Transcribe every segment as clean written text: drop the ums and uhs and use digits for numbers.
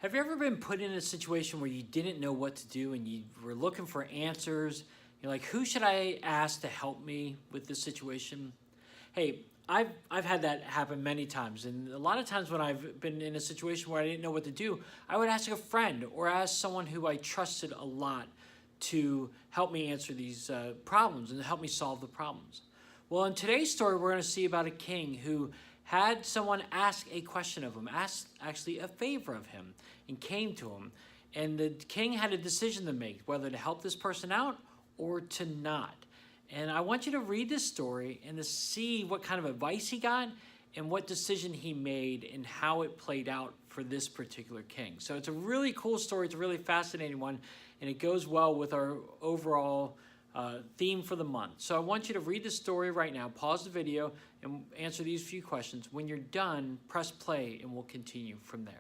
Have you ever been put in a situation where you didn't know what to do and you were looking for answers? You're like, who should I ask to help me with this situation? Hey, I've had that happen many times. And a lot of times when I've been in a situation where I didn't know what to do, I would ask a friend or ask someone who I trusted a lot to help me answer these problems and help me solve the problems. Well, in today's story, we're going to see about a king who had someone ask a question of him, asked actually a favor of him, and came to him. And the king had a decision to make, whether to help this person out or to not. And I want you to read this story and to see what kind of advice he got and what decision he made and how it played out for this particular king. So it's a really cool story. It's a really fascinating one, and it goes well with our overall theme for the month. So I want you to read the story right now, pause the video, and answer these few questions. When you're done, press play, and we'll continue from there.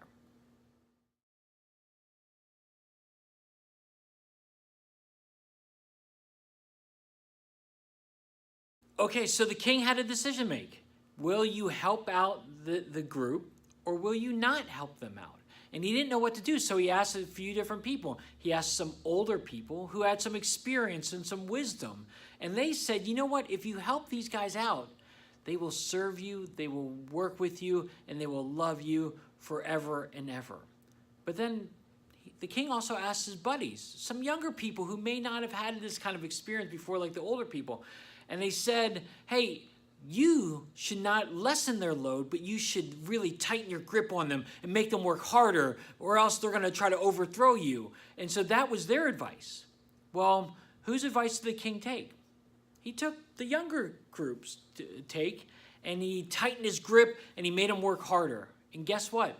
Okay, so the king had a decision to make. Will you help out the group, or will you not help them out? And he didn't know what to do, so he asked a few different people. He asked some older people who had some experience and some wisdom. And they said, you know what, if you help these guys out, they will serve you, they will work with you, and they will love you forever and ever. But then the king also asked his buddies, some younger people who may not have had this kind of experience before, like the older people. And they said, hey, you should not lessen their load, but you should really tighten your grip on them and make them work harder, or else they're going to try to overthrow you. And so that was their advice. Well, whose advice did the king take? He took the younger groups to take, and he tightened his grip, and he made them work harder. And guess what?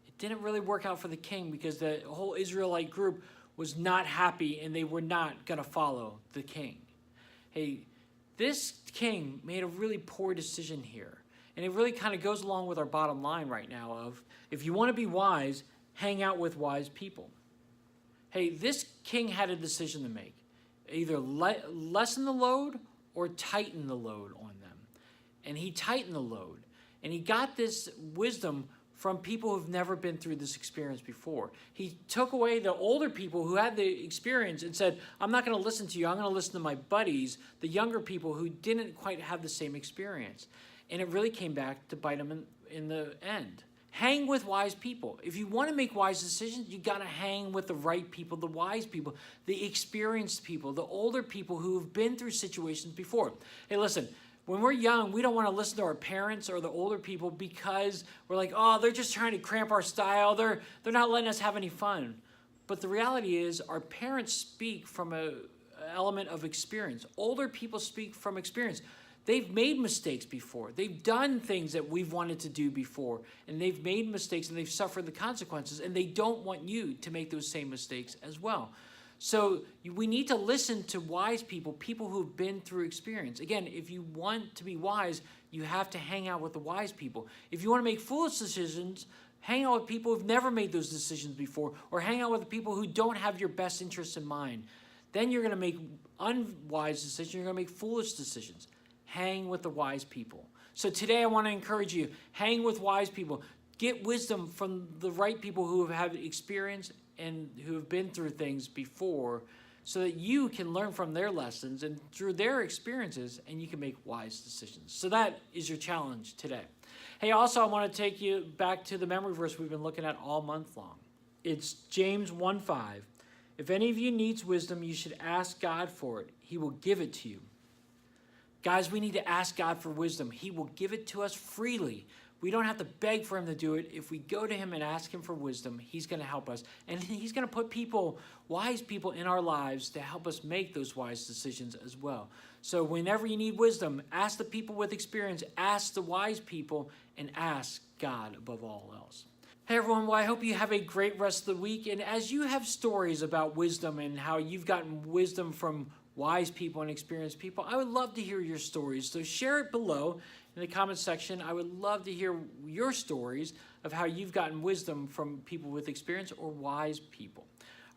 It didn't really work out for the king, because the whole Israelite group was not happy, and they were not going to follow the king. Hey, this king made a really poor decision here. And it really kind of goes along with our bottom line right now of, if you want to be wise, hang out with wise people. Hey, this king had a decision to make. Either lessen the load or tighten the load on them. And he tightened the load. And he got this wisdom from people who've never been through this experience before. He took away the older people who had the experience and said, I'm not going to listen to you. I'm going to listen to my buddies, the younger people who didn't quite have the same experience. And it really came back to bite him in the end. Hang with wise people. If you want to make wise decisions, you got to hang with the right people, the wise people, the experienced people, the older people who have been through situations before. Hey, listen, when we're young, we don't want to listen to our parents or the older people because we're like, oh, they're just trying to cramp our style. They're not letting us have any fun. But the reality is our parents speak from an element of experience. Older people speak from experience. They've made mistakes before. They've done things that we've wanted to do before. And they've made mistakes and they've suffered the consequences. And they don't want you to make those same mistakes as well. So we need to listen to wise people, people who've been through experience. Again, if you want to be wise, you have to hang out with the wise people. If you want to make foolish decisions, hang out with people who've never made those decisions before, or hang out with the people who don't have your best interests in mind. Then you're going to make unwise decisions. You're going to make foolish decisions. Hang with the wise people. So today I want to encourage you, hang with wise people. Get wisdom from the right people who have had experience and who have been through things before, so that you can learn from their lessons and through their experiences, and you can make wise decisions. So that is your challenge today. Hey, also I want to take you back to the memory verse we've been looking at all month long. It's James 1:5. If any of you needs wisdom, you should ask God for it. He will give it to you. Guys, we need to ask God for wisdom. He will give it to us freely. We don't have to beg for him to do it. If we go to him and ask him for wisdom, he's going to help us. And he's going to put people, wise people in our lives to help us make those wise decisions as well. So whenever you need wisdom, ask the people with experience, ask the wise people, and ask God above all else. Hey everyone, well, I hope you have a great rest of the week. And as you have stories about wisdom and how you've gotten wisdom from wise people and experienced people, I would love to hear your stories. So share it below in the comment section. I would love to hear your stories of how you've gotten wisdom from people with experience or wise people.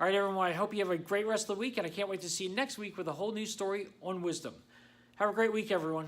All right, everyone, I hope you have a great rest of the week, and I can't wait to see you next week with a whole new story on wisdom. Have a great week, everyone.